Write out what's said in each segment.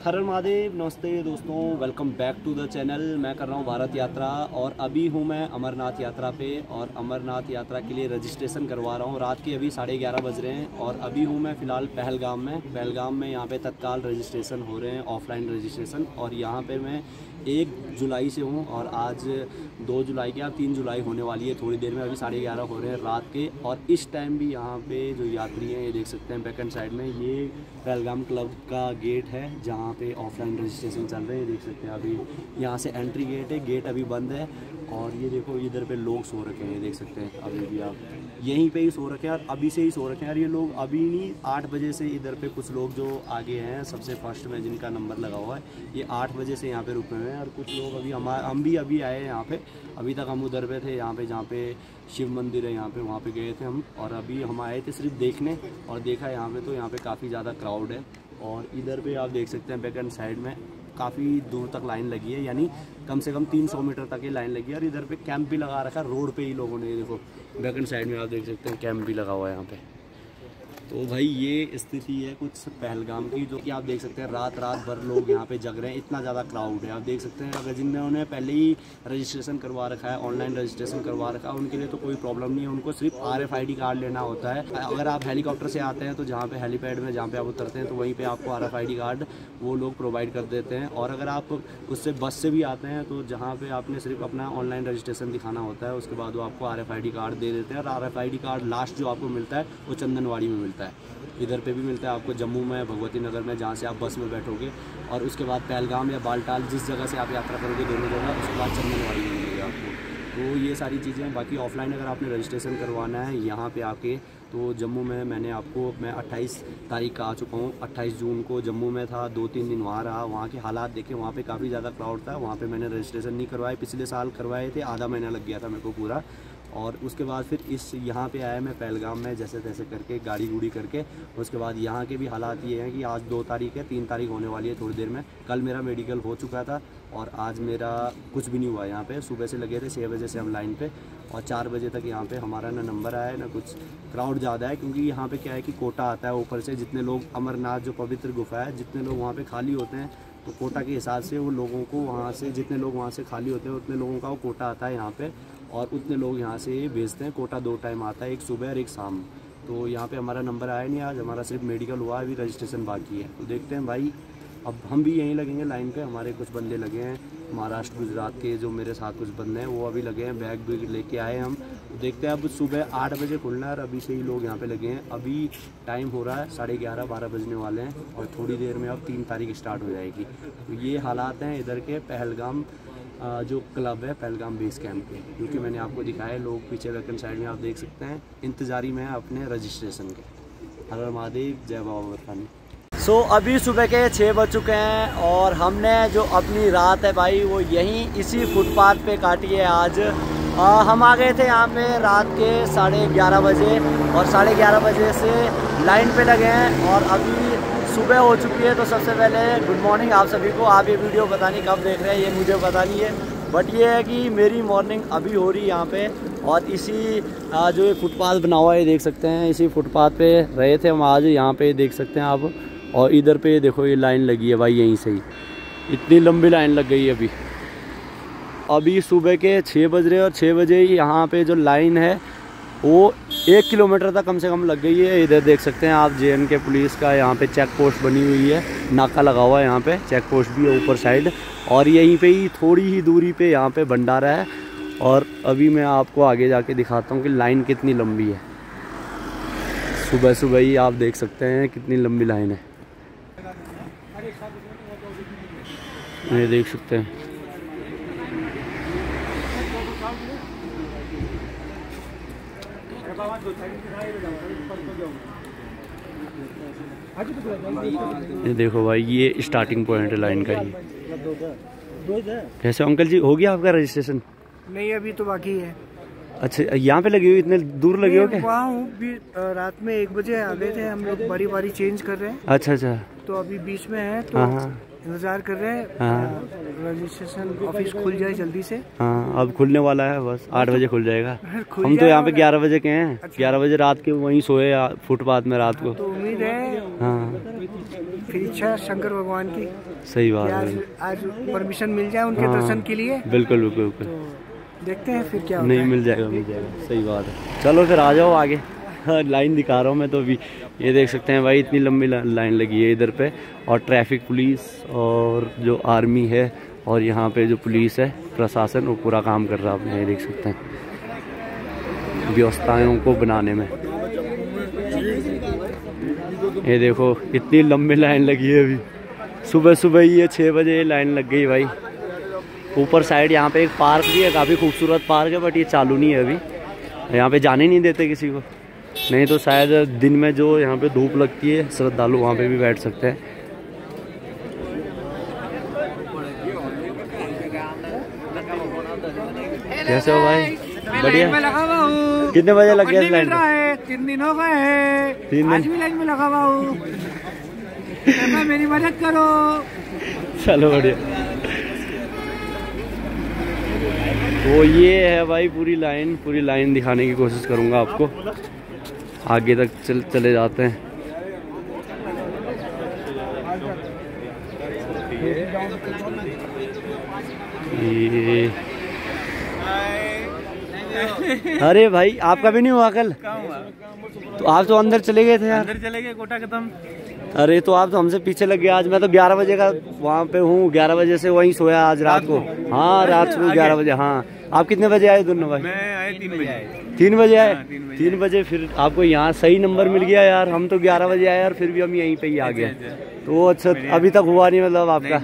हर हर महादेव। नमस्ते दोस्तों, welcome back to the channel. मैं कर रहा हूँ भारत यात्रा और अभी हूँ मैं अमरनाथ यात्रा पे और अमरनाथ यात्रा के लिए रजिस्ट्रेशन करवा रहा हूँ। रात के अभी 11:30 बज रहे हैं और अभी हूँ मैं फ़िलहाल पहलगाम में यहाँ पे तत्काल रजिस्ट्रेशन हो रहे हैं, ऑफलाइन रजिस्ट्रेशन। और यहाँ पे मैं 1 जुलाई से हूँ और आज 2 जुलाई के 3 जुलाई होने वाली है थोड़ी देर में। अभी 11:30 हो रहे हैं रात के और इस टाइम भी यहाँ पे जो यात्री हैं ये देख सकते हैं बैक एंड साइड में, ये पहलगाम क्लब का गेट है जहाँ पे ऑफलाइन रजिस्ट्रेशन चल रहे हैं। देख सकते हैं अभी यहाँ से एंट्री गेट है, गेट अभी बंद है। और ये देखो इधर पे लोग सो रखे हैं, ये देख सकते हैं अभी भी आप यहीं पे ही सो रखे हैं और अभी से ही सो रखे हैं। और ये लोग अभी नहीं 8 बजे से इधर पे कुछ लोग जो आगे हैं सबसे फर्स्ट में जिनका नंबर लगा हुआ है, ये 8 बजे से यहाँ पे रुके हुए हैं। और कुछ लोग अभी हम भी अभी आए हैं यहाँ पे। अभी तक हम उधर पे थे यहाँ पे जहाँ पे शिव मंदिर है यहाँ पे, वहाँ पे गए थे हम। और अभी हम आए थे सिर्फ देखने और देखा यहाँ पे तो यहाँ पे काफ़ी ज़्यादा क्राउड है। और इधर पे आप देख सकते हैं बैक एंड साइड में काफ़ी दूर तक लाइन लगी है, यानी कम से कम 300 मीटर तक ये लाइन लगी है। और इधर पे कैंप भी लगा रखा है रोड पे ही लोगों ने, ये देखो बैक एंड साइड में आप देख सकते हैं कैंप भी लगा हुआ है यहाँ पे। तो भाई ये स्थिति है कुछ पहलगाम की, जो कि आप देख सकते हैं रात भर लोग यहाँ पे जग रहे हैं, इतना ज़्यादा क्राउड है। आप देख सकते हैं अगर जिन्होंने पहले ही रजिस्ट्रेशन करवा रखा है, ऑनलाइन रजिस्ट्रेशन करवा रखा है, उनके लिए तो कोई प्रॉब्लम नहीं है, उनको सिर्फ RFID कार्ड लेना होता है। अगर आप हेलीकॉप्टर से आते हैं तो जहाँ पे हेलीपैड में जहाँ पे आप उतरते हैं तो वहीं पर आपको RFID कार्ड वो लोग प्रोवाइड कर देते हैं। और अगर आप उससे बस से भी आते हैं तो जहाँ पर आपने सिर्फ अपना ऑनलाइन रजिस्ट्रेशन दिखाना होता है, उसके बाद वो आपको RFID कार्ड दे देते हैं। और RFID कार्ड लास्ट जो आपको मिलता है वो चंदनवाड़ी में मिलता है। इधर पे भी मिलता है आपको जम्मू में, भगवती नगर में, जहाँ से आप बस में बैठोगे। और उसके बाद पहलगाम या बालटाल जिस जगह से आप यात्रा करोगे दोनों जगह, उसके बाद चंदनवाड़ी में मिलेगा आपको। तो ये सारी चीज़ें। बाकी ऑफलाइन अगर आपने रजिस्ट्रेशन करवाना है यहाँ पे आके तो जम्मू में मैं 28 तारीख का आ चुका हूँ। 28 जून को जम्मू में था, 2-3 दिन वहाँ रहा। वहाँ के हालात देखे, वहाँ पे काफ़ी ज़्यादा क्राउड था। वहाँ पे मैंने रजिस्ट्रेशन नहीं करवाए, पिछले साल करवाए थे, आधा महीना लग गया था मेरे को पूरा। और उसके बाद फिर यहाँ पे आया मैं पहलगाम में जैसे तैसे करके गाड़ी गुड़ी करके। उसके बाद यहाँ के भी हालात ये हैं कि आज 2 तारीख है, 3 तारीख होने वाली है थोड़ी देर में। कल मेरा मेडिकल हो चुका था और आज मेरा कुछ भी नहीं हुआ। यहाँ पे सुबह से लगे थे 6 बजे से हम लाइन पे और 4 बजे तक यहाँ पे हमारा ना नंबर आया ना कुछ। क्राउड ज़्यादा है क्योंकि यहाँ पे क्या है कि कोटा आता है ऊपर से, जितने लोग अमरनाथ जो पवित्र गुफा है, जितने लोग वहाँ पर खाली होते हैं तो कोटा के हिसाब से वो लोगों को वहाँ से, जितने लोग वहाँ से खाली होते हैं उतने लोगों का वो कोटा आता है यहाँ पे और उतने लोग यहाँ से भेजते हैं। कोटा 2 टाइम आता है, एक सुबह और एक शाम। तो यहाँ पे हमारा नंबर आया नहीं आज, हमारा सिर्फ मेडिकल हुआ, अभी रजिस्ट्रेशन बाकी है। तो देखते हैं भाई, अब हम भी यहीं लगेंगे लाइन पे। हमारे कुछ बंदे लगे हैं महाराष्ट्र गुजरात के, जो मेरे साथ कुछ बंदे हैं वो अभी लगे हैं, बैग भी लेके आए हम। तो देखते हैं, अब सुबह 8 बजे खुलना है और अभी से ही लोग यहाँ पे लगे हैं। अभी टाइम हो रहा है 11:30-12 बजने वाले हैं और थोड़ी देर में अब 3 तारीख स्टार्ट हो जाएगी। तो ये हालात हैं इधर के पहलगाम जो क्लब है, पहलगाम बेस कैंप के, जो कि मैंने आपको दिखाया। लोग पीछे वेकन साइड में आप देख सकते हैं इंतज़ारी में है अपने रजिस्ट्रेशन के। हर हर महादेव, जय बाबा बरफानी। सो अभी सुबह के 6 बज चुके हैं और हमने जो अपनी रात है भाई वो यहीं इसी फुटपाथ पे काटी है आज। हम आ गए थे यहाँ पे रात के 11:30 बजे और 11:30 बजे से लाइन पे लगे हैं और अभी सुबह हो चुकी है। तो सबसे पहले गुड मॉर्निंग आप सभी को। आप ये वीडियो पता नहीं कब देख रहे हैं, ये मुझे पता नहीं है, बट ये है कि मेरी मॉर्निंग अभी हो रही है यहाँ पे। और इसी जो ये फुटपाथ बना हुआ है देख सकते हैं, इसी फुटपाथ पे रहे थे हम आज, यहाँ पे देख सकते हैं आप। और इधर पे देखो ये लाइन लगी है भाई, यहीं से ही इतनी लंबी लाइन लग गई है। अभी सुबह के 6 बज रहे हैं और 6 बजे ही यहाँ पे जो लाइन है वो 1 किलोमीटर तक कम से कम लग गई है। इधर देख सकते हैं आप JNK पुलिस का यहाँ पे चेक पोस्ट बनी हुई है, नाका लगा हुआ है, यहाँ पे चेक पोस्ट भी है ऊपर साइड। और यहीं पे ही थोड़ी ही दूरी पे यहाँ पे भंडारा है। और अभी मैं आपको आगे जाके दिखाता हूँ कि लाइन कितनी लंबी है। सुबह सुबह ही आप देख सकते हैं कितनी लंबी लाइन है, ये देख सकते हैं। ये देखो भाई, ये स्टार्टिंग पॉइंट है लाइन का ही। कैसे अंकल जी, हो गया आपका रजिस्ट्रेशन? नहीं, अभी तो बाकी है। अच्छा, यहाँ पे लगी हुई, इतने दूर लगी हो क्या? वहाँ हूँ, रात में 1 बजे आ गए थे हम लोग, बारी बारी चेंज कर रहे हैं। अच्छा अच्छा, तो अभी बीच में है तो इंतजार कर रहे हैं रजिस्ट्रेशन ऑफिस खुल जाए जल्दी से। हाँ, अब खुलने वाला है, बस 8 बजे खुल जाएगा। हम तो यहाँ पे 11 बजे के हैं। अच्छा। 11 बजे रात के वहीं सोए फुटपाथ में रात को। तो उम्मीद है हाँ, फिर इच्छा शंकर भगवान की। सही बात है, आज परमिशन मिल जाए उनके दर्शन के लिए। बिल्कुल बिल्कुल बिल्कुल, तो देखते हैं फिर क्या नहीं मिल जाएगा, मिल जाएगा। सही बात है, चलो फिर आ जाओ आगे। लाइन दिखा रहा हूँ मैं तो अभी, ये देख सकते हैं भाई, इतनी लंबी लाइन लगी है इधर पे। और ट्रैफिक पुलिस और जो आर्मी है और यहाँ पे जो पुलिस है प्रशासन, वो पूरा काम कर रहा है अपने, ये देख सकते हैं व्यवस्थाओं को बनाने में। ये देखो इतनी लंबी लाइन लगी है अभी, सुबह सुबह ही ये 6 बजे लाइन लग गई भाई। ऊपर साइड यहाँ पे एक पार्क भी है, काफ़ी खूबसूरत पार्क है, बट ये चालू नहीं है अभी, यहाँ पे जाने नहीं देते किसी को। नहीं तो शायद दिन में जो यहाँ पे धूप लगती है, श्रद्धालु वहाँ पे भी बैठ सकते हैं। कैसे हो भाई? बढ़िया। कितने बजे लग गया इस लाइन में? 3 दिन हो गए हैं, 3 दिन आज भी लाइन में लगा हुआ हूँ। मेरी मदद करो। चलो बढ़िया। तो ये है भाई पूरी लाइन दिखाने की कोशिश करूँगा आपको। आगे तक चले जाते हैं। ये अरे भाई आपका भी नहीं हुआ कल? तो आप तो अंदर चले गए थे यार। अंदर चले गए, कोटा खत्म। अरे तो आप तो हमसे पीछे लग गए। आज मैं तो 11 बजे का वहाँ पे हूँ, 11 बजे से वहीं सोया आज रात को। हाँ रात को 11 बजे। हाँ आप कितने बजे आए दोनों भाई? मैं आए 3 बजे आए। 3 बजे आए? 3 बजे फिर आपको यहाँ सही नंबर मिल गया यार। हम तो 11 बजे आए यार, फिर भी हम यहीं पे ही आ गए। तो अच्छा अभी तक हुआ नहीं मतलब आपका?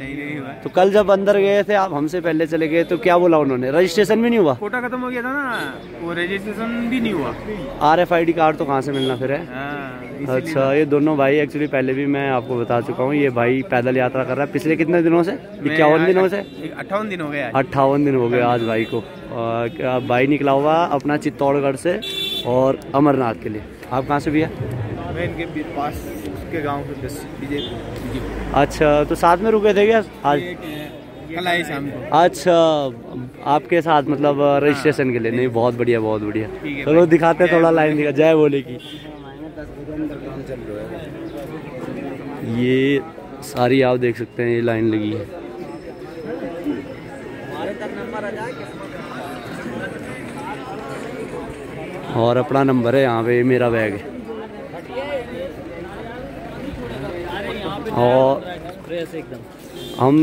तो कल जब अंदर गए थे आप हमसे पहले चले गए तो क्या बोला उन्होंने? रजिस्ट्रेशन भी नहीं हुआ? कोटा खत्म हो गया था ना, वो रजिस्ट्रेशन भी नहीं हुआ। RFID कार्ड तो कहाँ से मिलना फिर है? अच्छा, ये दोनों भाई एक्चुअली पहले भी मैं आपको बता चुका हूँ, ये भाई पैदल यात्रा कर रहा है पिछले कितने दिनों से? 51 दिनों से? 58 दिन हो गए। 58 दिन हो गए आज भाई को। भाई निकला हुआ अपना चित्तौड़गढ़ से और अमरनाथ के लिए। आप कहाँ से भैया? मैं इनके पास के गांव से। अच्छा, तो साथ में रुके थे क्या आज? कल आए शाम को। अच्छा, आपके साथ मतलब रजिस्ट्रेशन के लिए? नहीं, बहुत बढ़िया बहुत बढ़िया। चलो दिखाते हैं थोड़ा लाइन दिखा, जय बोले की। ये सारी आप देख सकते हैं, ये लाइन लगी है। और अपना नंबर है यहाँ पे, मेरा बैग है। और हम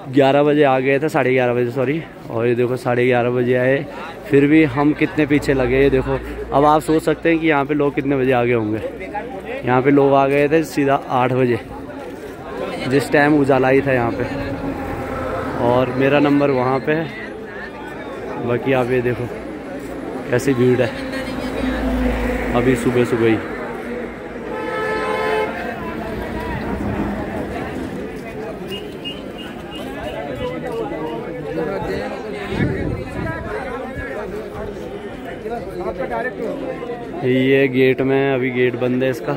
11 बजे आ गए थे, 11:30 बजे सॉरी। और ये देखो 11:30 बजे आए, फिर भी हम कितने पीछे लगे। ये देखो, अब आप सोच सकते हैं कि यहाँ पे लोग कितने बजे आ गए होंगे। यहाँ पे लोग आ गए थे सीधा 8 बजे, जिस टाइम उजाला ही था यहाँ पे। और मेरा नंबर वहाँ पे है। बाकी आप ये देखो कैसी भीड़ है अभी सुबह सुबह ही। ये गेट में, अभी गेट बंद है इसका।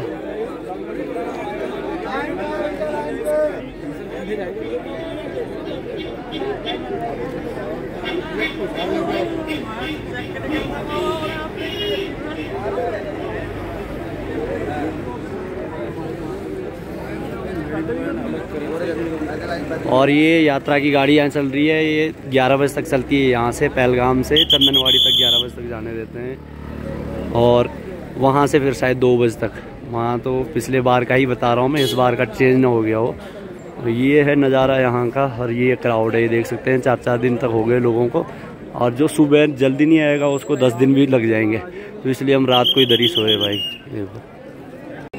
और ये यात्रा की गाड़ी यहाँ चल रही है, ये 11 बजे तक चलती है। यहाँ से पहलगाम से चंदनवाड़ी तक 11 बजे तक जाने देते हैं, और वहाँ से फिर शायद 2 बजे तक। वहाँ तो पिछले बार का ही बता रहा हूँ मैं, इस बार का चेंज ना हो गया हो। तो ये है नज़ारा यहाँ का, और ये क्राउड है, ये देख सकते हैं। 4-4 दिन तक हो गए लोगों को, और जो सुबह जल्दी नहीं आएगा उसको 10 दिन भी लग जाएंगे। तो इसलिए हम रात को इधर ही सोए भाई।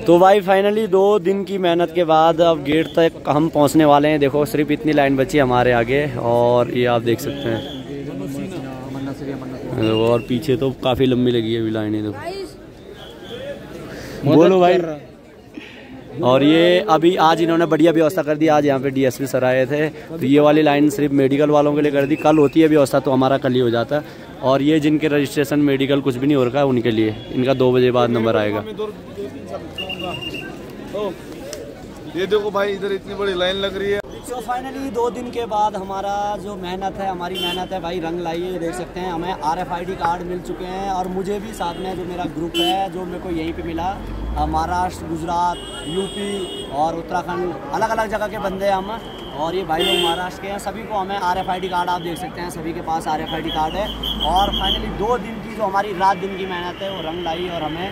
तो भाई फाइनली 2 दिन की मेहनत के बाद अब गेट तक हम पहुंचने वाले हैं। देखो सिर्फ इतनी लाइन बची हमारे आगे, और ये आप देख सकते हैं। और पीछे तो काफ़ी लंबी लगी है अभी लाइन, देखो। बोलो भाई। और ये अभी आज इन्होंने बढ़िया व्यवस्था कर दी। आज यहाँ पे DSP सर आए थे, तो ये वाली लाइन सिर्फ मेडिकल वालों के लिए कर दी। कल होती है व्यवस्था तो हमारा कल ही हो जाता है। और ये जिनके रजिस्ट्रेशन मेडिकल कुछ भी नहीं हो रखा है उनके लिए इनका 2 बजे बाद नंबर आएगा। ये देखो भाई इधर इतनी बड़ी लाइन लग रही है। तो फाइनली 2 दिन के बाद हमारा जो मेहनत है, हमारी मेहनत है भाई रंग लाई है। देख सकते हैं हमें RFID कार्ड मिल चुके हैं और मुझे भी साथ में जो मेरा ग्रुप है जो मेरे को यहीं पे मिला, महाराष्ट्र, गुजरात, यूपी और उत्तराखंड, अलग अलग जगह के बंदे हम। और ये भाई लोग महाराष्ट्र के हैं, सभी को हमें RFID कार्ड आप देख सकते हैं, सभी के पास RFID कार्ड है। और फाइनली 2 दिन की जो हमारी रात दिन की मेहनत है वो रंग लाई और हमें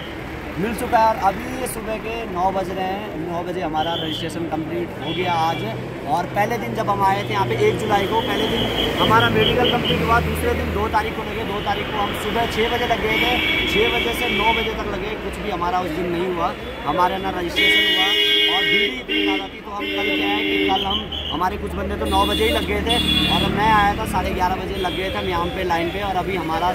मिल चुका है। और अभी सुबह के 9 बज रहे हैं, 9 बजे हमारा रजिस्ट्रेशन कंप्लीट हो गया आज। और पहले दिन जब हम आए थे यहाँ पे 1 जुलाई को, पहले दिन हमारा मेडिकल कंप्लीट हुआ, दूसरे दिन 2 तारीख को लगे। 2 तारीख को हम सुबह 6 बजे लग गए थे, 6 बजे से 9 बजे तक लगे, कुछ भी हमारा उस दिन नहीं हुआ, हमारे ना रजिस्ट्रेशन हुआ। और भीड़ इतनी ज़्यादा थी तो हम कल क्या है कि कल हमारे कुछ बंदे तो 9 बजे ही लग गए थे और मैं आया था 11:30 बजे लग गए थे हम यहाँ पे लाइन पे। और अभी हमारा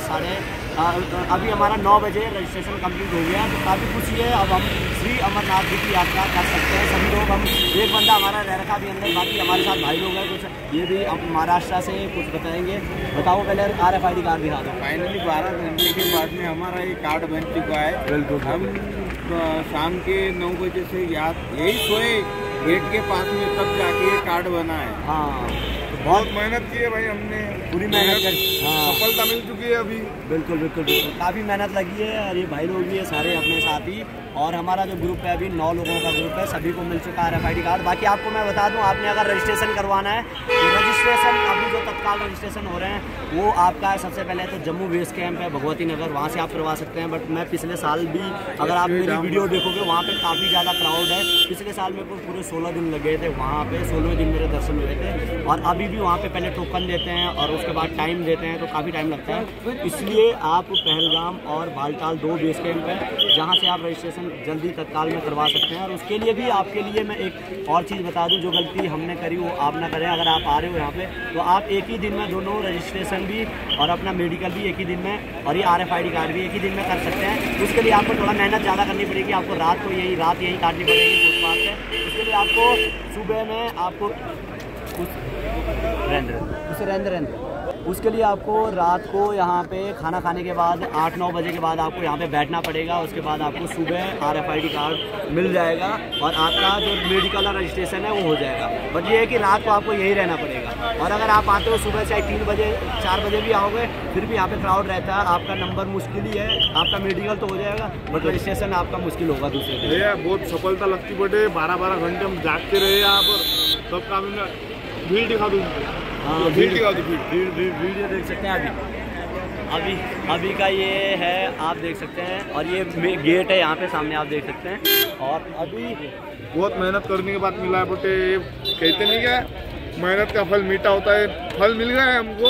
9 बजे रजिस्ट्रेशन कंप्लीट हो गया। तो काफ़ी खुशी है, अब हम श्री अमरनाथ जी की यात्रा कर सकते हैं सभी लोग। हम एक बंदा हमारा रह रखा भी अंदर, बाकी हमारे साथ भाई लोग हैं कुछ, ये भी अब महाराष्ट्र से कुछ बताएंगे। बताओ पहले RFID कार्ड दिखा दो। फाइनली 12 घंटे के बाद में हमारा ये कार्ड बन चुका है। बिल्कुल, हम शाम के 9 बजे से यही सोए गेट के पास में, तब जाके ये कार्ड बना है। हाँ, बहुत मेहनत की है भाई हमने, पूरी मेहनत कर, हाँ सफलता मिल चुकी है अभी। बिल्कुल बिल्कुल बिल्कुल, काफ़ी मेहनत लगी है। और ये भाई लोग भी है सारे अपने साथी, और हमारा जो ग्रुप है अभी 9 लोगों का ग्रुप है, सभी को मिल चुका है RFID कार्ड। बाकी आपको मैं बता दूं, आपने अगर रजिस्ट्रेशन करवाना है तो रजिस्ट्रेशन अभी जो तत्काल रजिस्ट्रेशन हो रहे हैं वो आपका है। सबसे पहले तो जम्मू बेस कैंप है भगवती नगर, वहाँ से आप करवा सकते हैं। बट मैं पिछले साल भी, अगर आप मेरी वीडियो देखोगे, वहाँ पे काफ़ी ज़्यादा क्राउड है। पिछले साल मेरे को पूरे 16 दिन लगे थे वहाँ पे, 16वें दिन मेरे दर्शन हुए थे। और अभी भी वहाँ पे पहले टोकन देते हैं और उसके बाद टाइम देते हैं, तो काफ़ी टाइम लगता है। इसलिए आप पहलगाम और बालटाल 2 बेस कैंप है जहाँ से आप रजिस्ट्रेशन जल्दी तत्काल में करवा सकते हैं। और उसके लिए भी आपके लिए मैं एक और चीज़ बता दूं, जो गलती हमने करी वो आप ना करें। अगर आप आ रहे हो यहाँ पे तो आप एक ही दिन में दोनों रजिस्ट्रेशन भी और अपना मेडिकल भी एक ही दिन में, और ये RFID कार्ड भी एक ही दिन में कर सकते हैं। उसके लिए आपको थोड़ा मेहनत ज़्यादा करनी पड़ेगी, आपको रात यही काटनी पड़ेगी, कुछ बात है। उसके लिए आपको सुबह में आपको रहने उसके लिए आपको रात को यहाँ पे खाना खाने के बाद 8-9 बजे के बाद आपको यहाँ पे बैठना पड़ेगा। उसके बाद आपको सुबह RFID कार्ड मिल जाएगा और आपका जो मेडिकल और रजिस्ट्रेशन है वो हो जाएगा। बट ये है कि रात को आपको यही रहना पड़ेगा। और अगर आप आते हो सुबह चाहे 3 बजे 4 बजे भी आओगे, फिर भी यहाँ पे क्राउड रहता है, आपका नंबर मुश्किल ही है। आपका मेडिकल तो हो जाएगा बट रजिस्ट्रेशन आपका मुश्किल होगा दूसरे दिन। भैया बहुत सफलता लगती बटे, 12-12 घंटे हम जागते रहे यहाँ पर, तब काम भीड़ दिखा दूँ। हाँ, भीड़ वीडियो देख सकते हैं अभी का ये है, आप देख सकते हैं। और ये गेट है यहाँ पे सामने, आप देख सकते हैं। और अभी बहुत मेहनत करने के बाद मिला है बटे, कहते नहीं क्या मेहनत का फल मीठा होता है, फल मिल गया है हमको।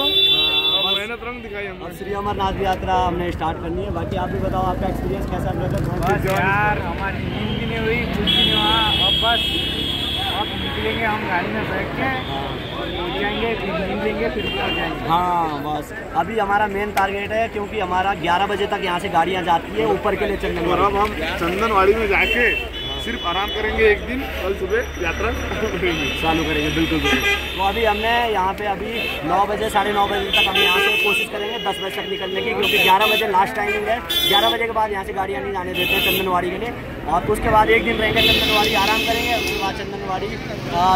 मेहनत रंग दिखाई हमने। अब श्री अमरनाथ यात्रा हमने स्टार्ट करनी है। बाकी आप भी बताओ आपका एक्सपीरियंस कैसा रहा? बस यार हमारी नींद भी नहीं हुई, कुछ भी नहीं हुआ। अब बस अब निकलेंगे हम गाड़ी में बैठ के, जाएंगे, फिर नींद लेंगे, फिर ऊपर जाएंगे। हाँ बस अभी हमारा मेन टारगेट है, क्योंकि हमारा 11 बजे तक यहाँ से गाड़ियाँ जाती है ऊपर के लिए चंदनवाड़ी। अब हम चंदनवाड़ी में जाके सिर्फ आराम करेंगे एक दिन, कल सुबह यात्रा चालू करेंगे। बिल्कुल बिल्कुल। तो अभी हमने यहाँ पे अभी 9 बजे 9:30 बजे तक हम यहाँ से कोशिश करेंगे 10 बजे तक निकलने की, क्योंकि 11 बजे लास्ट टाइमिंग है। 11 बजे के बाद यहाँ से गाड़ियाँ नहीं जाने देते हैं चंदनवाड़ी के लिए। और उसके बाद एक दिन रहेंगे चंदनवाड़ी, आराम करेंगे। उसके बाद चंदनवाड़ी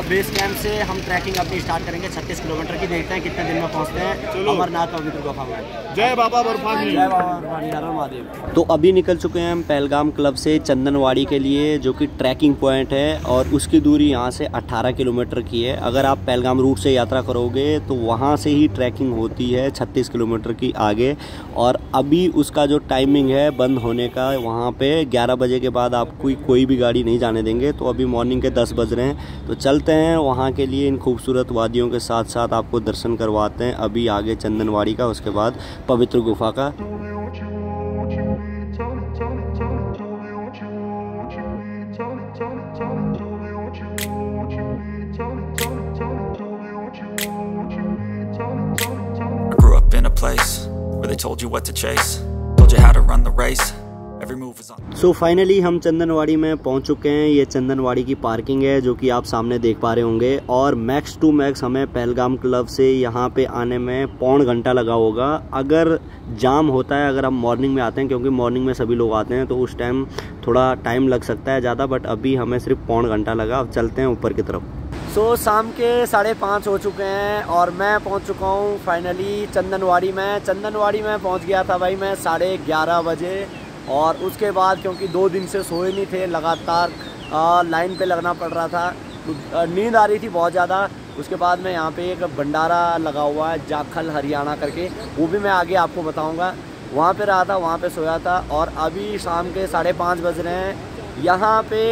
बेस कैंप से हम ट्रैकिंग अपनी स्टार्ट करेंगे 36 किलोमीटर की। देखते हैं कितने दिन में पहुँचते हैं अमरनाथ पवित्र गुफा में। जय बाबा बर्फानी, जय बाबा बर्फानी, हर हर महादेव। तो अभी निकल चुके हैं हम पहलगाम क्लब से चंदनवाड़ी के लिए, जो कि ट्रैकिंग पॉइंट है। और उसकी दूरी यहाँ से 18 किलोमीटर की है। अगर आप पहलगाम रूट से यात्रा करोगे तो वहाँ से ही ट्रैकिंग होती है 36 किलोमीटर की आगे। और अभी उसका जो टाइमिंग है बंद होने का, वहाँ पे 11 बजे के बाद आपको कोई भी गाड़ी नहीं जाने देंगे। तो अभी मॉर्निंग के 10 बज रहे हैं, तो चलते हैं वहाँ के लिए। इन खूबसूरत वादियों के साथ साथ आपको दर्शन करवाते हैं अभी आगे चंदनवाड़ी का, उसके बाद पवित्र गुफा का। I grew up in a place where they told you what to chase, told you how to run the race, so finally हम चंदनवाड़ी में पहुंच चुके हैं। ये चंदनवाड़ी की पार्किंग है जो कि आप सामने देख पा रहे होंगे। और मैक्स टू मैक्स हमें पहलगाम क्लब से यहाँ पे आने में पौन घंटा लगा होगा। अगर जाम होता है, अगर हम मॉर्निंग में आते हैं, क्योंकि मॉर्निंग में सभी लोग आते हैं, तो उस टाइम थोड़ा टाइम लग सकता है ज़्यादा, बट अभी हमें सिर्फ पौन घंटा लगा। अब चलते हैं ऊपर की तरफ। सो शाम के 5:30 हो चुके हैं और मैं पहुंच चुका हूं फाइनली चंदनवाड़ी में। चंदनवाड़ी में पहुंच गया था भाई मैं 11:30 बजे। और उसके बाद क्योंकि 2 दिन से सोए नहीं थे, लगातार लाइन पे लगना पड़ रहा था, तो नींद आ रही थी बहुत ज़्यादा। उसके बाद में यहाँ पे एक भंडारा लगा हुआ है जाखल हरियाणा करके, वो भी मैं आगे आपको बताऊँगा। वहाँ पे रहा था, वहाँ पे सोया था। और अभी शाम के 5:30 बज रहे हैं। यहाँ पे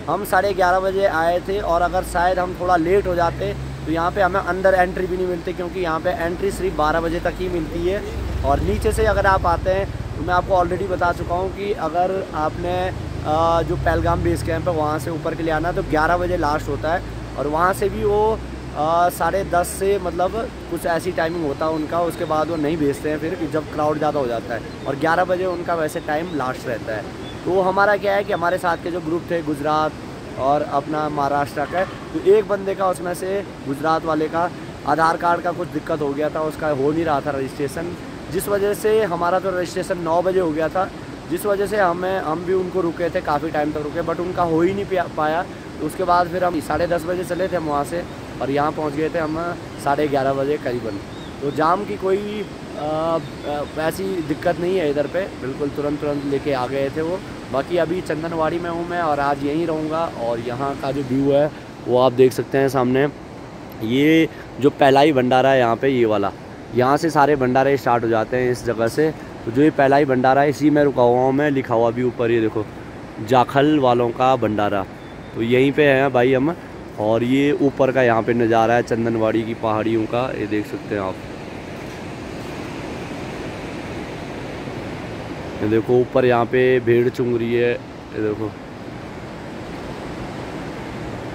हम 11:30 बजे आए थे और अगर शायद हम थोड़ा लेट हो जाते तो यहाँ पे हमें अंदर एंट्री भी नहीं मिलती, क्योंकि यहाँ पे एंट्री सिर्फ 12 बजे तक ही मिलती है। और नीचे से अगर आप आते हैं तो मैं आपको ऑलरेडी बता चुका हूँ कि अगर आपने जो पहलगाम बेस कैंप है वहाँ से ऊपर के लिए आना है तो 11 बजे लास्ट होता है। और वहाँ से भी वो 10:30 से मतलब कुछ ऐसी टाइमिंग होता है उनका। उसके बाद वो नहीं भेजते हैं फिर, जब क्राउड ज़्यादा हो जाता है। और 11 बजे उनका वैसे टाइम लास्ट रहता है। तो हमारा क्या है कि हमारे साथ के जो ग्रुप थे गुजरात और अपना महाराष्ट्र का, तो एक बंदे का उसमें से गुजरात वाले का आधार कार्ड का कुछ दिक्कत हो गया था, उसका हो नहीं रहा था रजिस्ट्रेशन, जिस वजह से हमारा तो रजिस्ट्रेशन 9 बजे हो गया था, जिस वजह से हम भी उनको रुके थे, काफ़ी टाइम तक रुके, बट उनका हो ही नहीं पाया। तो उसके बाद फिर हम 10:30 बजे चले थे हम वहाँ से और यहाँ पहुँच गए थे हम 11:30 बजे करीबन। तो जाम की कोई ऐसी दिक्कत नहीं है इधर पे, बिल्कुल तुरंत लेके आ गए थे वो। बाकी अभी चंदनवाड़ी में हूँ मैं और आज यहीं रहूँगा। और यहाँ का जो व्यू है वो आप देख सकते हैं सामने। ये जो पहला ही भंडारा है यहाँ पे, ये वाला, यहाँ से सारे भंडारे स्टार्ट हो जाते हैं इस जगह से। तो जो ये पहला ही भंडारा है इसी में रुका हुआ हूँ मैं, लिखा हुआ भी ऊपर, ये देखो जाखल वालों का भंडारा। तो यहीं पे हैं भाई हम। और ये ऊपर का यहाँ पे नज़ारा है चंदनवाड़ी की पहाड़ियों का, ये देख सकते हैं आप। ये देखो ऊपर यहाँ पे भेड़ चुंग रही है, ये देखो।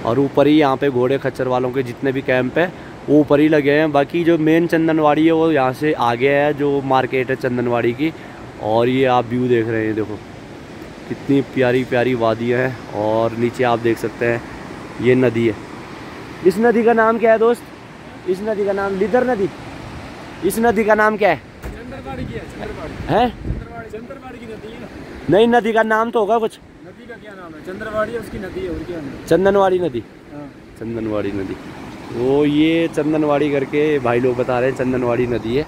और ऊपर ही यहाँ पे घोड़े खच्चर वालों के जितने भी कैंप है वो ऊपर ही लगे हैं। बाकी जो मेन चंदनवाड़ी है वो यहाँ से आगे है, जो मार्केट है चंदनवाड़ी की। और ये आप व्यू देख रहे हैं, देखो कितनी प्यारी प्यारी वादियाँ हैं। और नीचे आप देख सकते हैं ये नदी है। इस नदी का नाम क्या है दोस्त? इस नदी का नाम लिदर नदी। इस नदी का नाम क्या है? चंदनवाड़ी की है? चंदनवाड़ी की नदी है। नहीं, नदी का नाम तो होगा कुछ। नदी का क्या नाम है? चंदनवाड़ी है, उसकी नदी है, और क्या है? चंदनवाड़ी नदी। हाँ। चंदनवाड़ी नदी, वो ये चंदनवाड़ी करके भाई लोग बता रहे हैं चंदनवाड़ी नदी है।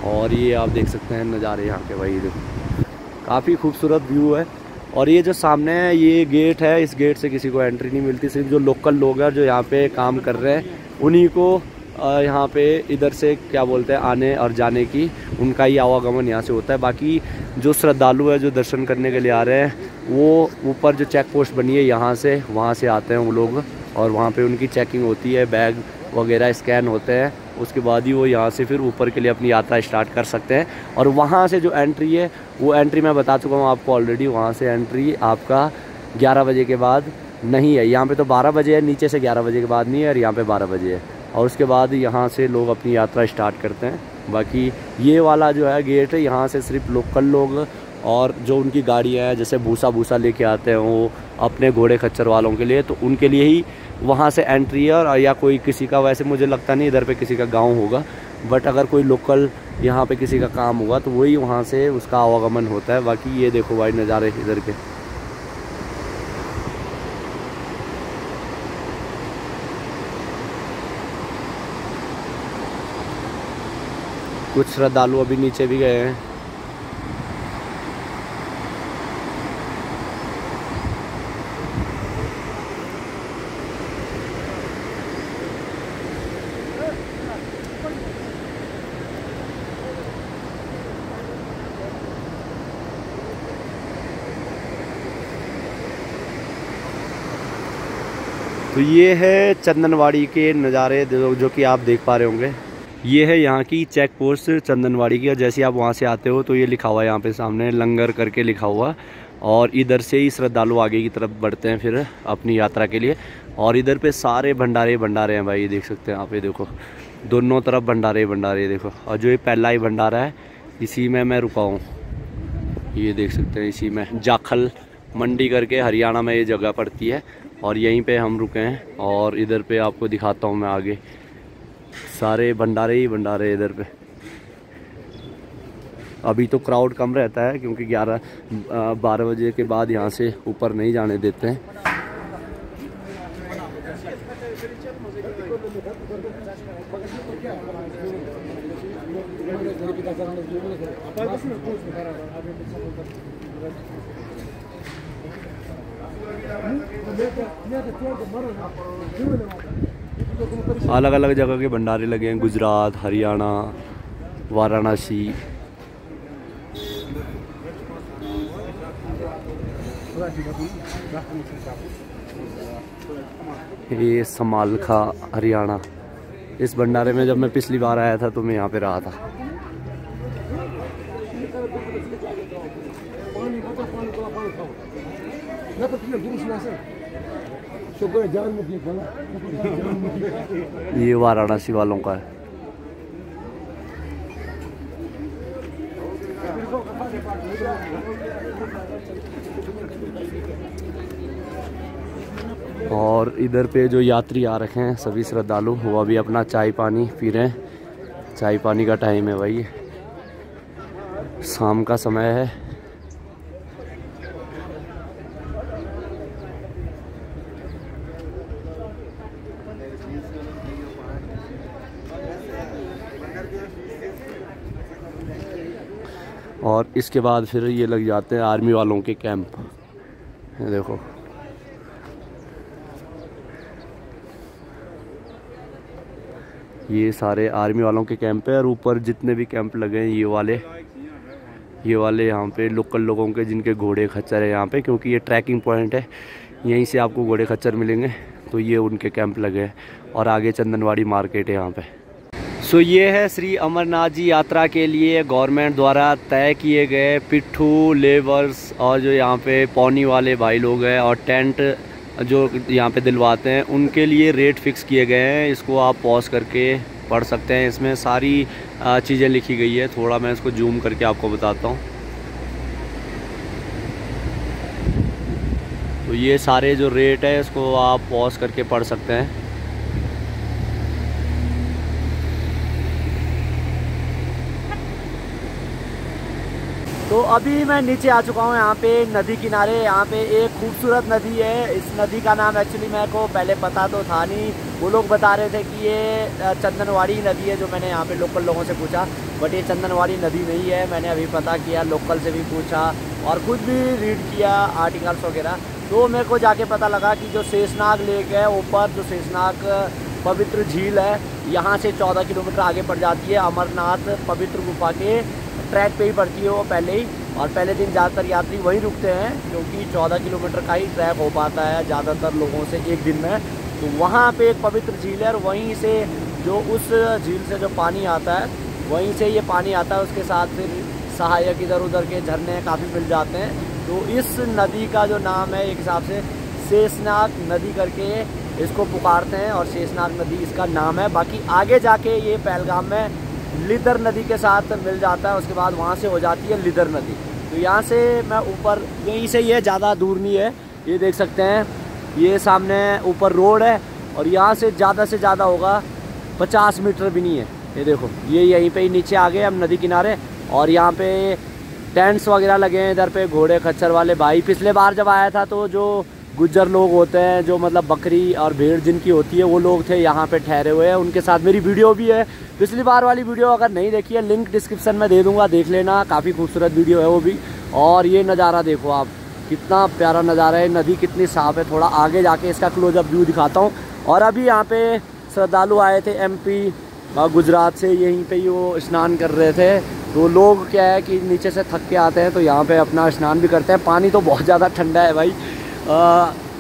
और ये आप देख सकते हैं नज़ारे यहाँ के भाई, देखो काफ़ी खूबसूरत व्यू है। और ये जो सामने है ये गेट है, इस गेट से किसी को एंट्री नहीं मिलती, सिर्फ जो लोकल लोग हैं जो यहाँ पे काम कर रहे हैं उन्हीं को यहाँ पे इधर से क्या बोलते हैं आने और जाने की, उनका ही आवागमन यहाँ से होता है। बाकी जो श्रद्धालु है जो दर्शन करने के लिए आ रहे हैं वो ऊपर जो चेक पोस्ट बनी है यहाँ से, वहाँ से आते हैं वो लोग। और वहाँ पे उनकी चेकिंग होती है, बैग वगैरह स्कैन होते हैं, उसके बाद ही वो यहाँ से फिर ऊपर के लिए अपनी यात्रा स्टार्ट कर सकते हैं। और वहाँ से जो एंट्री है वो एंट्री मैं बता चुका हूँ आपको ऑलरेडी। वहाँ से एंट्री आपका 11 बजे के बाद नहीं है। यहाँ पे तो 12 बजे है, नीचे से 11 बजे के बाद नहीं है, और यहाँ पे 12 बजे है। और उसके बाद यहाँ से लोग अपनी यात्रा स्टार्ट करते हैं। बाकी ये वाला जो है गेट है, यहाँ से सिर्फ लोकल लोग और जो उनकी गाड़ियाँ हैं जैसे भूसा लेके आते हैं वो अपने घोड़े खच्चर वालों के लिए, तो उनके लिए ही वहाँ से एंट्री है। और या कोई किसी का, वैसे मुझे लगता नहीं इधर पे किसी का गांव होगा, बट अगर कोई लोकल यहाँ पे किसी का काम होगा तो वही वहाँ से उसका आवागमन होता है। बाकी ये देखो भाई नज़ारे इधर के। कुछ श्रद्धालु अभी नीचे भी गए हैं। तो ये है चंदनवाड़ी के नज़ारे जो कि आप देख पा रहे होंगे। ये है यहाँ की चेक पोस्ट चंदनवाड़ी की। और जैसे आप वहाँ से आते हो तो ये लिखा हुआ है यहाँ पे सामने लंगर करके लिखा हुआ। और इधर से ही श्रद्धालु आगे की तरफ बढ़ते हैं फिर अपनी यात्रा के लिए। और इधर पे सारे भंडारे हैं भाई, देख सकते हैं आप। ये देखो दोनों तरफ भंडारे देखो। और जो ये पहला ही भंडारा है इसी में मैं रुका हूँ। ये देख सकते हैं, इसी में जाखल मंडी करके हरियाणा में ये जगह पड़ती है और यहीं पे हम रुके हैं। और इधर पे आपको दिखाता हूँ मैं आगे, सारे भंडारे ही भंडारे इधर पे। अभी तो क्राउड कम रहता है क्योंकि 11-12 बजे के बाद यहाँ से ऊपर नहीं जाने देते हैं। अलग अलग जगह के भंडारे लगे हैं, गुजरात, हरियाणा, वाराणसी। ये समालखा हरियाणा। इस भंडारे में जब मैं पिछली बार आया था तो मैं यहाँ पे रहा था। ये वाराणसी वालों का है। और इधर पे जो यात्री आ रखे हैं सभी श्रद्धालु, वो अभी अपना चाय पानी पी रहे हैं। चाय पानी का टाइम है भाई, शाम का समय है। और इसके बाद फिर ये लग जाते हैं आर्मी वालों के कैंप। ये देखो, ये सारे आर्मी वालों के कैंप है। और ऊपर जितने भी कैंप लगे हैं ये वाले यहाँ पे लोकल लोगों के, जिनके घोड़े खच्चर है यहाँ पे, क्योंकि ये ट्रैकिंग पॉइंट है, यहीं से आपको घोड़े खच्चर मिलेंगे। तो ये उनके कैंप लगे हैं। और आगे चंदनवाड़ी मार्केट है यहाँ पे। सो ये है श्री अमरनाथ जी यात्रा के लिए गवर्नमेंट द्वारा तय किए गए पिट्ठू, लेबर्स और जो यहाँ पे पौनी वाले भाई लोग हैं और टेंट जो यहाँ पे दिलवाते हैं, उनके लिए रेट फिक्स किए गए हैं। इसको आप पॉज करके पढ़ सकते हैं, इसमें सारी चीज़ें लिखी गई है। थोड़ा मैं इसको जूम करके आपको बताता हूँ। तो ये सारे जो रेट है इसको आप पॉज करके पढ़ सकते हैं। तो अभी मैं नीचे आ चुका हूँ यहाँ पे नदी किनारे। यहाँ पे एक खूबसूरत नदी है। इस नदी का नाम एक्चुअली मेरे को पहले पता तो था नहीं। वो लोग बता रहे थे कि ये चंदनवाड़ी नदी है, जो मैंने यहाँ पे लोकल लोगों से पूछा, बट ये चंदनवाड़ी नदी नहीं है। मैंने अभी पता किया, लोकल से भी पूछा और खुद भी रीड किया आर्टिकल्स वगैरह। तो मेरे को जाके पता लगा कि जो शेषनाग लेक है ऊपर, जो शेषनाग पवित्र झील है, यहाँ से 14 किलोमीटर आगे पड़ जाती है। अमरनाथ पवित्र गुफा के ट्रैक पे ही पड़ती है वो पहले ही। और पहले दिन ज़्यादातर यात्री वहीं रुकते हैं क्योंकि 14 किलोमीटर का ही ट्रैक हो पाता है ज़्यादातर लोगों से एक दिन में। तो वहाँ पे एक पवित्र झील है और वहीं से जो उस झील से जो पानी आता है, वहीं से ये पानी आता है। उसके साथ फिर सहायक इधर उधर के झरने काफ़ी मिल जाते हैं। तो इस नदी का जो नाम है एक हिसाब से शेषनाग नदी करके इसको पुकारते हैं और शेषनाग नदी इसका नाम है। बाकी आगे जाके ये पहलगाम में लिदर नदी के साथ मिल जाता है, उसके बाद वहाँ से हो जाती है लिदर नदी। तो यहाँ से मैं ऊपर यहीं से, ये ज़्यादा दूर नहीं है, ये देख सकते हैं, ये सामने ऊपर रोड है और यहाँ से ज़्यादा होगा 50 मीटर भी नहीं है। ये देखो, ये यहीं पे ही नीचे आ गए हम नदी किनारे। और यहाँ पे टेंट्स वगैरह लगे हैं इधर पे, घोड़े खच्चर वाले भाई। पिछले बार जब आया था तो जो गुज्जर लोग होते हैं, जो मतलब बकरी और भेड़ जिनकी होती है, वो लोग थे यहाँ पे ठहरे हुए हैं। उनके साथ मेरी वीडियो भी है, पिछली बार वाली वीडियो अगर नहीं देखी है लिंक डिस्क्रिप्शन में दे दूँगा, देख लेना। काफ़ी खूबसूरत वीडियो है वो भी। और ये नज़ारा देखो आप, कितना प्यारा नज़ारा है, नदी कितनी साफ़ है। थोड़ा आगे जाके इसका क्लोजअप व्यू दिखाता हूँ। और अभी यहाँ पे श्रद्धालु आए थे MP और गुजरात से, यहीं पे ही वो स्नान कर रहे थे। तो लोग क्या है कि नीचे से थक के आते हैं तो यहाँ पे अपना स्नान भी करते हैं। पानी तो बहुत ज़्यादा ठंडा है भाई,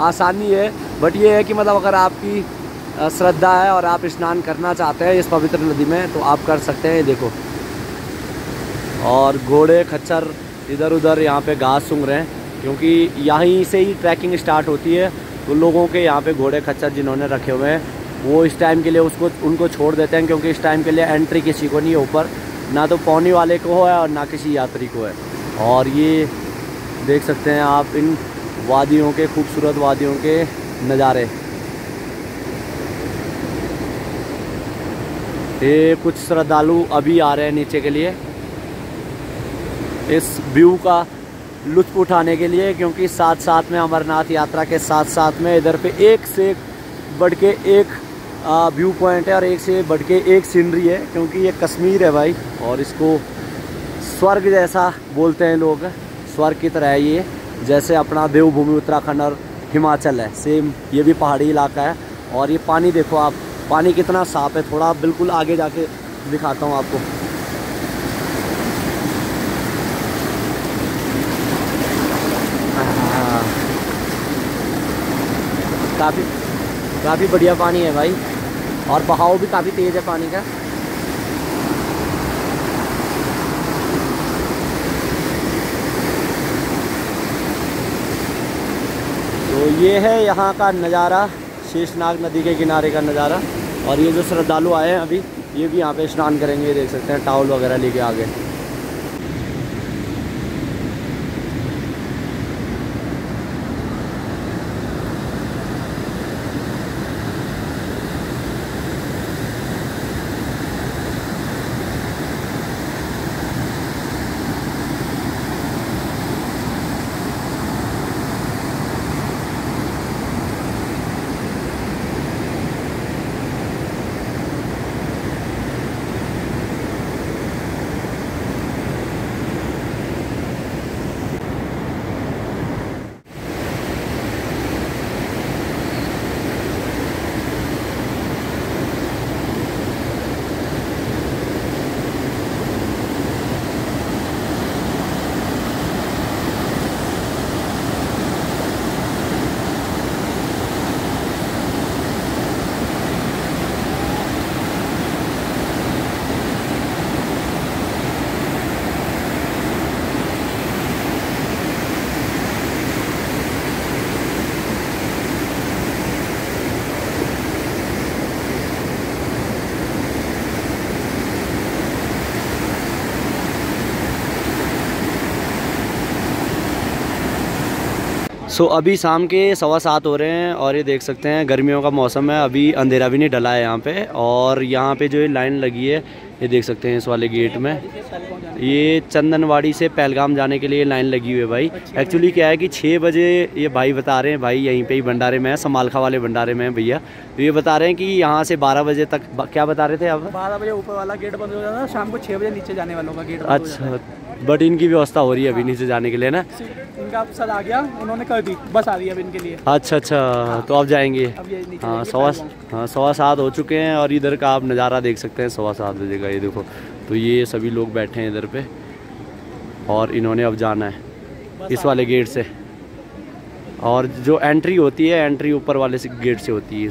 आसानी है, बट ये है कि मतलब अगर आपकी श्रद्धा है और आप स्नान करना चाहते हैं इस पवित्र नदी में तो आप कर सकते हैं। देखो, और घोड़े खच्चर इधर उधर यहाँ पे घास सूंघ रहे हैं क्योंकि यहीं से ही ट्रैकिंग स्टार्ट होती है। तो लोगों के यहाँ पे घोड़े खच्चर जिन्होंने रखे हुए हैं वो इस टाइम के लिए उनको छोड़ देते हैं, क्योंकि इस टाइम के लिए एंट्री किसी को नहीं है ऊपर, ना तो पौनी वाले को है और ना किसी यात्री को है। और ये देख सकते हैं आप इन वादियों के, खूबसूरत वादियों के नज़ारे। ये कुछ श्रद्धालु अभी आ रहे हैं नीचे के लिए इस व्यू का लुत्फ़ उठाने के लिए, क्योंकि साथ साथ में अमरनाथ यात्रा के साथ साथ में इधर पे एक से बढ़ के एक व्यू पॉइंट है और एक से बढ़ के एक सीनरी है, क्योंकि ये कश्मीर है भाई और इसको स्वर्ग जैसा बोलते हैं लोग। स्वर्ग की तरह है ये, जैसे अपना देवभूमि उत्तराखंड और हिमाचल है, सेम ये भी पहाड़ी इलाका है। और ये पानी देखो आप, पानी कितना साफ़ है। थोड़ा बिल्कुल आगे जाके दिखाता हूँ आपको। काफ़ी बढ़िया पानी है भाई और बहाव भी काफ़ी तेज़ है पानी का। तो ये है यहाँ का नज़ारा, शेषनाग नदी के किनारे का नज़ारा। और ये जो श्रद्धालु आए हैं अभी, ये भी यहाँ पे स्नान करेंगे। ये देख सकते हैं टावल वगैरह लेके आगे। अभी शाम के 7:15 हो रहे हैं और ये देख सकते हैं गर्मियों का मौसम है, अभी अंधेरा भी नहीं डला है यहाँ पे। और यहाँ पे जो ये लाइन लगी है, ये देख सकते हैं इस वाले गेट में, ये चंदनवाड़ी से पहलगाम जाने के लिए लाइन लगी हुई है भाई। एक्चुअली क्या है कि 6 बजे ये भाई बता रहे हैं, भाई यहीं पे ही भंडारे में है, समालखा वाले भंडारे में है भैया। तो ये बता रहे हैं कि यहाँ से 12 बजे तक, क्या बता रहे थे आप? 12 बजे ऊपर वाला गेट बंद हो जाता है, शाम को 6 बजे नीचे जाने वालों का गेट। अच्छा, बट इनकी व्यवस्था हो रही है अभी नीचे जाने के लिए ना? इनका अफसर आ गया, उन्होंने कर दी, बस आ रही है अब इनके लिए। अच्छा, तो अब जाएंगे। हाँ, 7:15 हो चुके हैं और इधर का आप नज़ारा देख सकते हैं 7:15 बजे का। ये देखो, तो ये सभी लोग बैठे हैं इधर पे और इन्होंने अब जाना है इस वाले गेट से। और जो एंट्री होती है, एंट्री ऊपर वाले से गेट से होती है।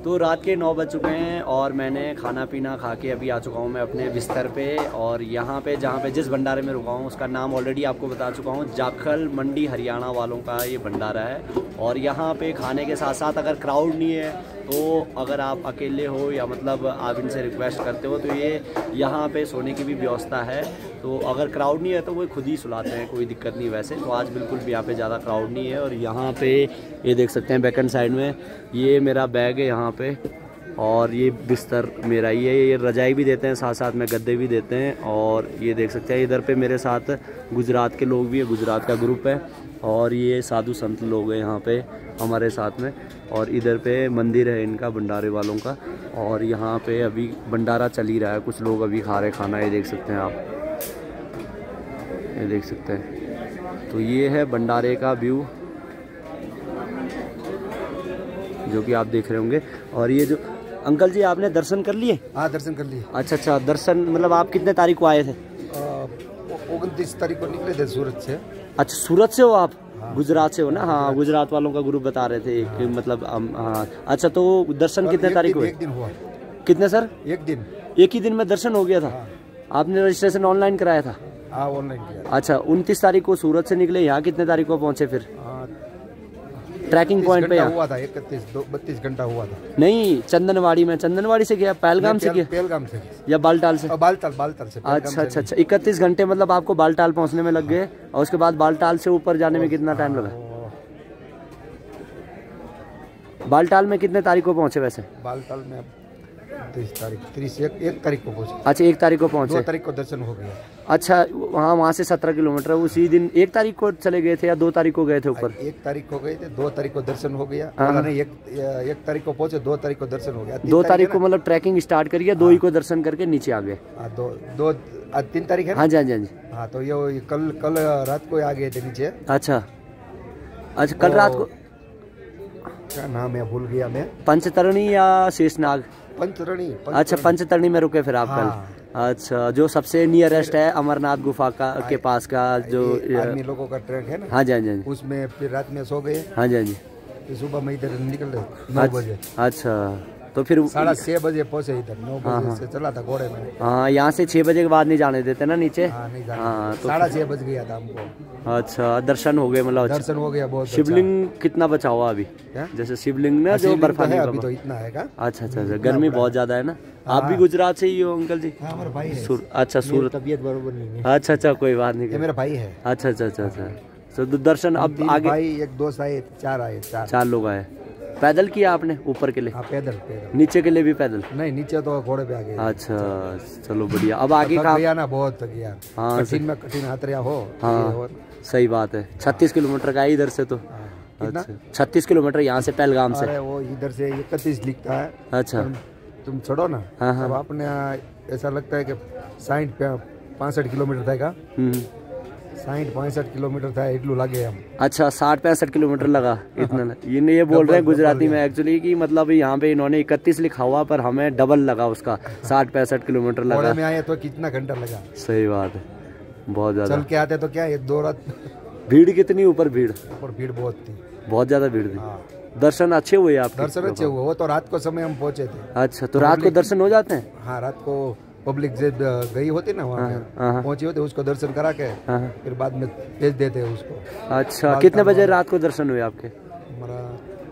तो रात के 9 बज चुके हैं और मैंने खाना पीना खा के अभी आ चुका हूँ मैं अपने बिस्तर पे। और यहाँ पे जहाँ पे जिस भंडारे में रुका हूँ उसका नाम ऑलरेडी आपको बता चुका हूँ, जाखल मंडी हरियाणा वालों का ये भंडारा है। और यहाँ पे खाने के साथ साथ अगर क्राउड नहीं है, तो अगर आप अकेले हो या मतलब आप इनसे रिक्वेस्ट करते हो, तो ये यहाँ पे सोने की भी व्यवस्था है। तो अगर क्राउड नहीं है तो वो खुद ही सुलाते हैं, कोई दिक्कत नहीं वैसे। तो आज बिल्कुल भी यहाँ पे ज़्यादा क्राउड नहीं है। और यहाँ पे ये देख सकते हैं बैक एंड साइड में, ये मेरा बैग है यहाँ पे और ये बिस्तर मेरा ही है। ये रजाई भी देते हैं, साथ साथ में गद्दे भी देते हैं। और ये देख सकते हैं इधर पे मेरे साथ गुजरात के लोग भी है, गुजरात का ग्रुप है। और ये साधु संत लोग हैं यहाँ पे हमारे साथ में। और इधर पे मंदिर है इनका, भंडारे वालों का। और यहाँ पे अभी भंडारा चल ही रहा है, कुछ लोग अभी खा रहे खाना, ये देख सकते हैं आप, ये देख सकते हैं। तो ये है भंडारे का व्यू जो कि आप देख रहे होंगे। और ये जो अंकल जी, आपने दर्शन कर लिए? हाँ, दर्शन कर लिए। अच्छा, दर्शन मतलब आप कितने तारीख को आए थे? 29 तारीख को निकले थे सूरत से। अच्छा, सूरत से हो आप? गुजरात से हो ना? हाँ, गुजरात वालों का ग्रुप बता रहे थे कि मतलब हाँ। अच्छा, तो दर्शन कितने तारीख हुए? एक दिन हुआ। कितने सर? एक दिन। एक ही दिन में दर्शन हो गया था? आपने रजिस्ट्रेशन ऑनलाइन कराया था? हाँ, ऑनलाइन किया। अच्छा, 29 तारीख को सूरत से निकले, यहाँ कितने तारीख को पहुँचे फिर ट्रैकिंग पॉइंट पे? हुआ था 32 घंटा हुआ था। नहीं, चंदनवाड़ी में। चंदनवाड़ी से गया, पहलगाम से गया? पहलगाम से या बालटाल से? बालटाल से। अच्छा अच्छा अच्छा, 31 घंटे मतलब आपको बालटाल पहुंचने में लग गए, और उसके बाद बालटाल से ऊपर जाने में कितना टाइम लगा? बालटाल में कितने तारीख को पहुंचे वैसे? बालटाल में 1 तारीख को पहुंचे। अच्छा, 1 तारीख को पहुंचे। 2 तारीख को दर्शन हो गया। अच्छा, वहाँ से 17 किलोमीटर उसी दिन 1 तारीख को चले गए थे या 2 तारीख को गए थे ऊपर? 1 तारीख को गए थे, 2 तारीख को दर्शन हो गया। नहीं, 1 तारीख को पहुंचे, 2 तारीख को दर्शन हो गया। 2 तारीख को मतलब ट्रैकिंग स्टार्ट करिए, 2 ही को दर्शन करके नीचे आ गए। 3 तारीख है। हाँ जी, हाँ जी, हाँ जी। हाँ, तो ये कल रात को आ गए थे नीचे। अच्छा अच्छा, कल रात को क्या नाम है, भूल गया मैं। पंचतरणी या शेषनाग? पंचतरणी। अच्छा, पंचतरणी में रुके फिर आप कल? अच्छा, जो सबसे नियरेस्ट है अमरनाथ गुफा के पास का जो आर्मी लोगों का ट्रैक है ना? हाँ जी, हाँ जी। उसमें फिर रात में सो गए। हाँ जी, हाँ जी। फिर सुबह में इधर निकल रहे 9 बजे। अच्छा, तो फिर 6:30 बजे पहुंचे इधर। 9 बजे से चला था घोड़े में। हाँ, यहाँ से 6 बजे के बाद नहीं जाने देते ना नीचे? हाँ, नहीं जाने। हाँ, तो 6:30 बज गया था हमको। अच्छा, दर्शन हो गए मतलब? दर्शन हो गया बहुत। शिवलिंग कितना बचा हुआ अभी? जैसे शिवलिंग ना जो बर्फानी, अभी तो इतना है का? अच्छा अच्छा, गर्मी बहुत ज्यादा है ना? आप भी गुजरात से ही हो अंकल जी? हाँ, हमारा भाई है। अच्छा, सूरत। तबीयत बरोबर नहीं है। अच्छा अच्छा, कोई बात नहीं, ये मेरा भाई है। अच्छा अच्छा अच्छा अच्छा। तो दर्शन अब आगे भाई, एक दोस्त आए, 4 लोग आए। पैदल किया आपने ऊपर के लिए? हाँ, पैदल। नीचे के लिए भी पैदल? नहीं, नीचे तो घोड़े पे आ गए। अच्छा, चलो बढ़िया। अब आगे का गया ना, बहुत थक गया। हाँ, कठिन यात्रा हो। हाँ, सही बात है। 36 किलोमीटर का है इधर से तो। अच्छा, 36 किलोमीटर यहाँ से पहलगाम से? अरे वो इधर से 31 लिखता है। अच्छा, तुम छोड़ो ना। हाँ हाँ। तब आपने ऐसा लगता है कि 65 किलोमीटर था का? 65 किलोमीटर था, इतना लगे हम। अच्छा, 60-65 किलोमीटर लगा इतना? ये बोल रहे हैं गुजराती में एक्चुअली कि मतलब यहाँ पे इन्होंने 31 लिखा हुआ, पर हमें डबल लगा उसका, 60-65 किलोमीटर लगा। में आए तो कितना घंटा लगा? सही बात है, बहुत ज्यादा। चल के आते तो क्या 1-2 रात। भीड़ कितनी ऊपर? भीड़ बहुत थी, बहुत ज्यादा भीड़ थी। दर्शन अच्छे हुए आपके? दर्शन अच्छे हुए, वो तो रात को समय हम पहुंचे थे। अच्छा, तो रात को दर्शन हो जाते हैं? हाँ, रात को पब्लिक जब गई होती ना वहाँ पे पहुंची होती, उसको दर्शन करा के फिर बाद में भेज देते हैं उसको। अच्छा, कितने बजे रात को दर्शन हुए आपके? हमारा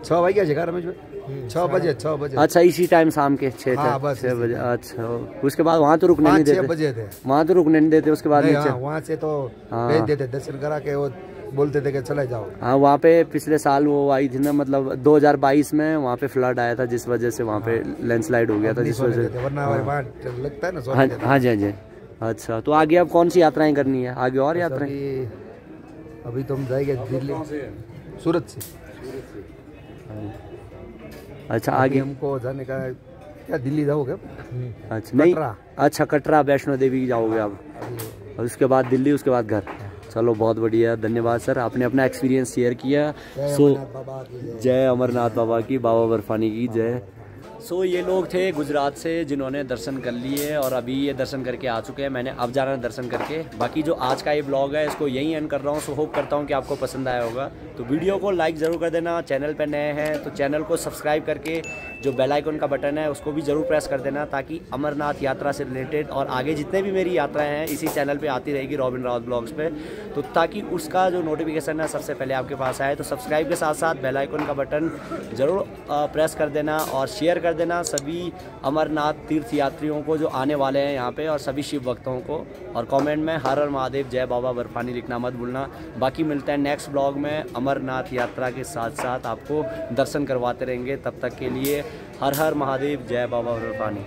6 बजे 6 बजे। अच्छा, इसी टाइम शाम के 6 बजे। अच्छा, उसके बाद वहाँ तो रुकने नहीं देते? 6 बजे थे वहाँ, तो रुकने नहीं देते उसके बाद? वहाँ से तो भेज देते, दर्शन करा के वो बोलते थे कि चले जाओ। हाँ, वहाँ पे पिछले साल वो आई थी ना, मतलब 2022 में वहाँ पे फ्लड आया था, जिस वजह से वहाँ पे लैंडस्लाइड हो गया था, जिस वजह से वरना वहाँ लगता है ना। हाँ जी, हाँ जी। अच्छा, तो आगे अब कौन सी यात्राएं करनी है? आगे और यात्राएं? अभी तो हम जाएंगे दिल्ली, सूरत से। अच्छा, आगे हमको जाने का क्या, दिल्ली जाओगे? अच्छा, नहीं, अच्छा, कटरा वैष्णो देवी जाओगे आप, और उसके बाद दिल्ली, उसके बाद घर। चलो, बहुत बढ़िया, धन्यवाद सर, आपने अपना एक्सपीरियंस शेयर किया। जय अमरनाथ बाबा की, बाबा बर्फानी की जय। ये लोग थे गुजरात से जिन्होंने दर्शन कर लिए और अभी ये दर्शन करके आ चुके हैं। मैंने अब जाना है दर्शन करके। बाकी जो आज का ये ब्लॉग है इसको यहीं एंड कर रहा हूँ। होप करता हूँ कि आपको पसंद आया होगा। तो वीडियो को लाइक ज़रूर कर देना। चैनल पर नए हैं तो चैनल को सब्सक्राइब करके जो बेल आइकन का बटन है उसको भी ज़रूर प्रेस कर देना, ताकि अमरनाथ यात्रा से रिलेटेड और आगे जितने भी मेरी यात्राएँ हैं इसी चैनल पर आती रहेगी, रॉबिन रावत ब्लॉग्स पे। तो ताकि उसका जो नोटिफिकेशन है सबसे पहले आपके पास आए, तो सब्सक्राइब के साथ साथ बेल आइकन का बटन ज़रूर प्रेस कर देना और शेयर कर देना सभी अमरनाथ तीर्थ यात्रियों को जो आने वाले हैं यहाँ पे, और सभी शिव भक्तों को। और कमेंट में हर हर महादेव जय बाबा बर्फानी लिखना मत भूलना। बाकी मिलते हैं नेक्स्ट ब्लॉग में। अमरनाथ यात्रा के साथ साथ आपको दर्शन करवाते रहेंगे। तब तक के लिए हर हर महादेव जय बाबा बर्फानी।